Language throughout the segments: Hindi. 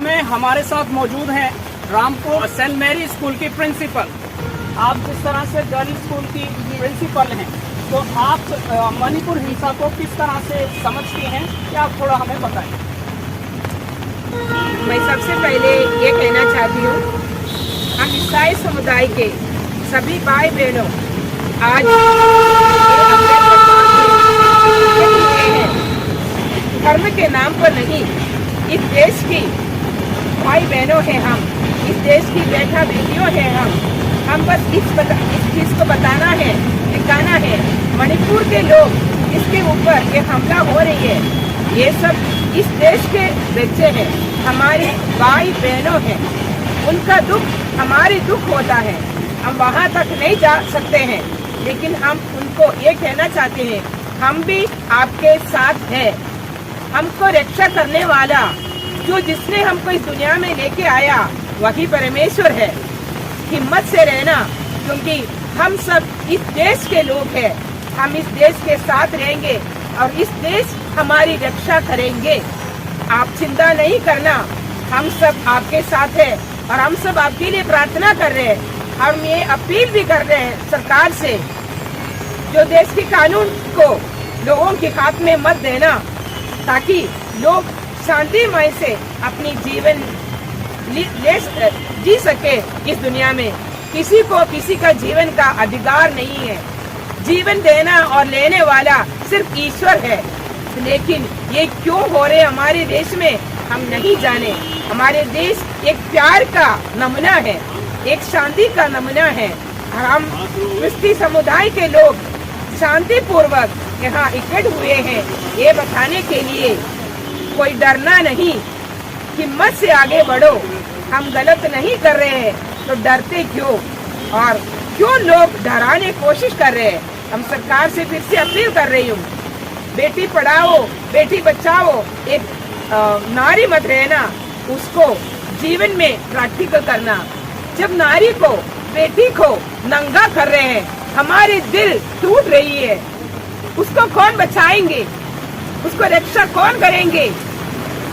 में हमारे साथ मौजूद हैं रामपुर सेंट मैरी स्कूल की प्रिंसिपल। आप जिस तरह से गर्ल्स स्कूल की प्रिंसिपल हैं, तो आप मणिपुर हिंसा को किस तरह से समझती हैं, क्या आप थोड़ा हमें बताएं। मैं सबसे पहले ये कहना चाहती हूँ, हम ईसाई समुदाय के सभी भाई बहनों आज धर्म के नाम पर नहीं, इस देश की भाई बहनों हैं हम, इस देश की बेटा बेटियों हैं हम बस इस चीज को बताना है, दिखाना है। मणिपुर के लोग इसके ऊपर ये हमला हो रही है, ये सब इस देश के बच्चे हैं, हमारे भाई बहनों हैं, उनका दुख हमारी दुख होता है। हम वहाँ तक नहीं जा सकते हैं, लेकिन हम उनको ये कहना चाहते हैं, हम भी आपके साथ हैं। हमको रक्षा करने वाला जो जिसने हमको इस दुनिया में लेके आया वही परमेश्वर है। हिम्मत से रहना, क्योंकि हम सब इस देश के लोग हैं, हम इस देश के साथ रहेंगे और इस देश हमारी रक्षा करेंगे। आप चिंता नहीं करना, हम सब आपके साथ हैं और हम सब आपके लिए प्रार्थना कर रहे हैं। हम ये अपील भी कर रहे हैं सरकार से, जो देश के कानून को लोगों के हाथ में मत देना, ताकि लोग शांतिमय से अपनी जीवन जी सके। इस दुनिया में किसी को किसी का जीवन का अधिकार नहीं है, जीवन देना और लेने वाला सिर्फ ईश्वर है। लेकिन ये क्यों हो रहे हमारे देश में हम नहीं जाने। हमारे देश एक प्यार का नमूना है, एक शांति का नमूना है। हम क्रिस्ती समुदाय के लोग शांति पूर्वक यहाँ इकट्ठे हुए हैं, ये बताने के लिए कोई डरना नहीं, हिम्मत से आगे बढ़ो। हम गलत नहीं कर रहे हैं तो डरते क्यों, और क्यों लोग डराने की कोशिश कर रहे हैं। हम सरकार से फिर से अपील कर रही हूँ, बेटी पढ़ाओ बेटी बचाओ, एक नारी मत रहना, उसको जीवन में प्रैक्टिकल करना। जब नारी को बेटी को नंगा कर रहे हैं, हमारे दिल टूट रही है, उसको कौन बचाएंगे, उसको रक्षा कौन करेंगे।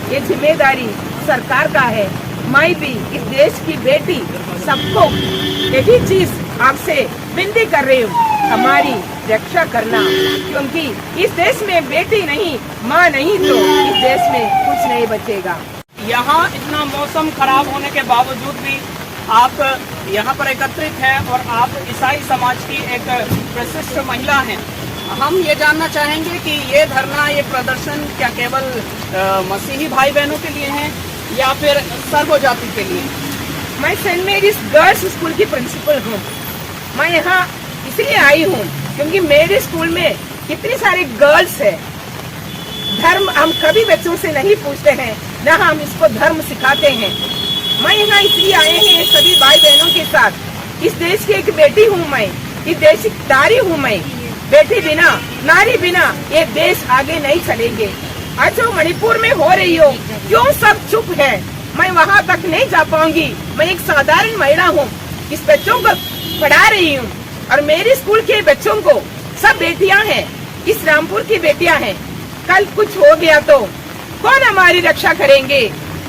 ये जिम्मेदारी सरकार का है। मैं भी इस देश की बेटी सबको यही चीज आपसे विनती कर रही हूँ, हमारी रक्षा करना, क्योंकि इस देश में बेटी नहीं, माँ नहीं तो इस देश में कुछ नहीं बचेगा। यहाँ इतना मौसम खराब होने के बावजूद भी आप यहाँ पर एकत्रित हैं और आप ईसाई समाज की एक प्रशिष्ट महिला हैं। हम ये जानना चाहेंगे कि ये धरना, ये प्रदर्शन क्या केवल मसीही भाई बहनों के लिए है या फिर सर्व जाति के लिए। मैं सेंट मैरीज गर्ल्स स्कूल की प्रिंसिपल हूँ। मैं यहाँ इसलिए आई हूँ क्योंकि मेरे स्कूल में कितनी सारी गर्ल्स है। धर्म हम कभी बच्चों से नहीं पूछते हैं, न हम इसको धर्म सिखाते हैं। मैं यहाँ इसलिए आए हैं सभी भाई बहनों के साथ। इस देश की एक बेटी हूँ मैं, इस देश की नारी हूँ मैं। बेटी बिना, नारी बिना ये देश आगे नहीं चलेंगे। आज जो मणिपुर में हो रही हो, क्यों सब चुप है। मैं वहाँ तक नहीं जा पाऊंगी। मैं एक साधारण महिला हूँ, इस बच्चों को पढ़ा रही हूँ और मेरे स्कूल के बच्चों को सब बेटियाँ हैं, इस रामपुर की बेटियाँ हैं। कल कुछ हो गया तो कौन हमारी रक्षा करेंगे।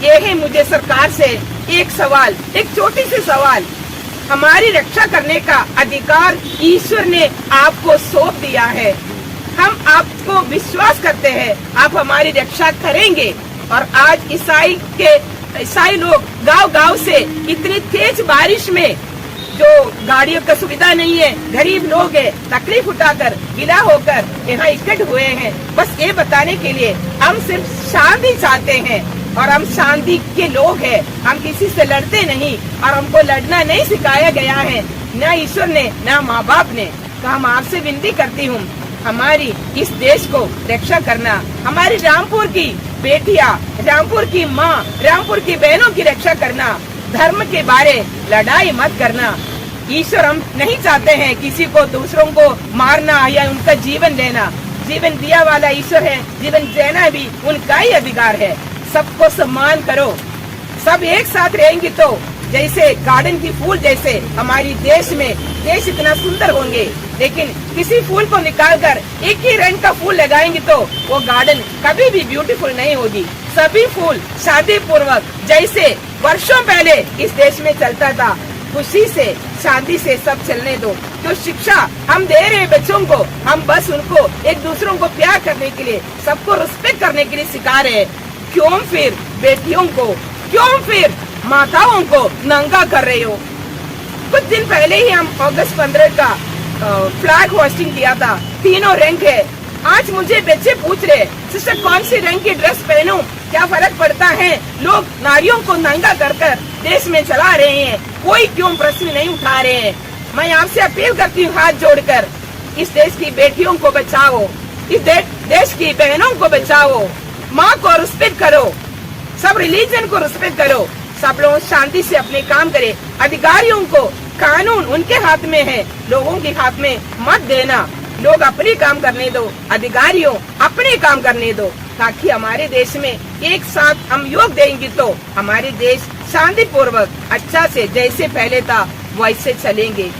ये है मुझे सरकार से एक सवाल, एक छोटी सी सवाल। हमारी रक्षा करने का अधिकार ईश्वर ने आपको सौंप दिया है। हम आपको विश्वास करते हैं, आप हमारी रक्षा करेंगे। और आज ईसाई लोग गांव-गांव से इतनी तेज बारिश में, जो गाड़ियों का सुविधा नहीं है, गरीब लोग हैं, तकलीफ उठाकर गिला होकर यहाँ इकट्ठे हुए हैं। बस ये बताने के लिए हम सिर्फ शांति चाहते हैं और हम शांति के लोग हैं। हम किसी से लड़ते नहीं और हमको लड़ना नहीं सिखाया गया है, न ईश्वर ने न माँ बाप ने। तो हम आपसे विनती करती हूँ, हमारी इस देश को रक्षा करना, हमारी रामपुर की बेटियां, रामपुर की माँ, रामपुर की बहनों की रक्षा करना। धर्म के बारे लड़ाई मत करना। ईश्वर हम नहीं चाहते हैं किसी को, दूसरों को मारना या उनका जीवन लेना। जीवन दिया वाला ईश्वर है, जीवन देना भी उनका ही अधिकार है। सबको सम्मान करो, सब एक साथ रहेंगे तो जैसे गार्डन की फूल जैसे हमारी देश में देश इतना सुंदर होंगे। लेकिन किसी फूल को निकालकर एक ही रंग का फूल लगाएंगे तो वो गार्डन कभी भी ब्यूटीफुल नहीं होगी। सभी फूल शांति पूर्वक जैसे वर्षों पहले इस देश में चलता था, खुशी से शांति से सब चलने दो। जो शिक्षा हम दे रहे हैं बच्चों को, हम बस उनको एक दूसरों को प्यार करने के लिए, सबको रिस्पेक्ट करने के लिए सिखा रहे हैं। क्यों फिर बेटियों को, क्यों फिर माताओं को नंगा कर रहे हो? कुछ दिन पहले ही हम अगस्त 15 का फ्लैग होस्टिंग किया था। तीनों रंग है। आज मुझे बच्चे पूछ रहे, सिस्टर कौन सी रंग की ड्रेस पहनूं, क्या फर्क पड़ता है? लोग नारियों को नंगा कर देश में चला रहे हैं, कोई क्यों प्रश्न नहीं उठा रहे हैं? मैं आपसे अपील करती हूँ हाथ जोड़कर, इस देश की बेटियों को बचाओ, इस देश की बहनों को बचाओ, माँ को रिस्पेक्ट करो, सब रिलीजन को रिस्पेक्ट करो, सब लोग शांति से अपने काम करें। अधिकारियों को कानून उनके हाथ में है, लोगों के हाथ में मत देना। लोग अपने काम करने दो, अधिकारियों अपने काम करने दो, ताकि हमारे देश में एक साथ हम योग देंगे तो हमारे देश शांति पूर्वक अच्छा से जैसे पहले था वैसे चलेंगे।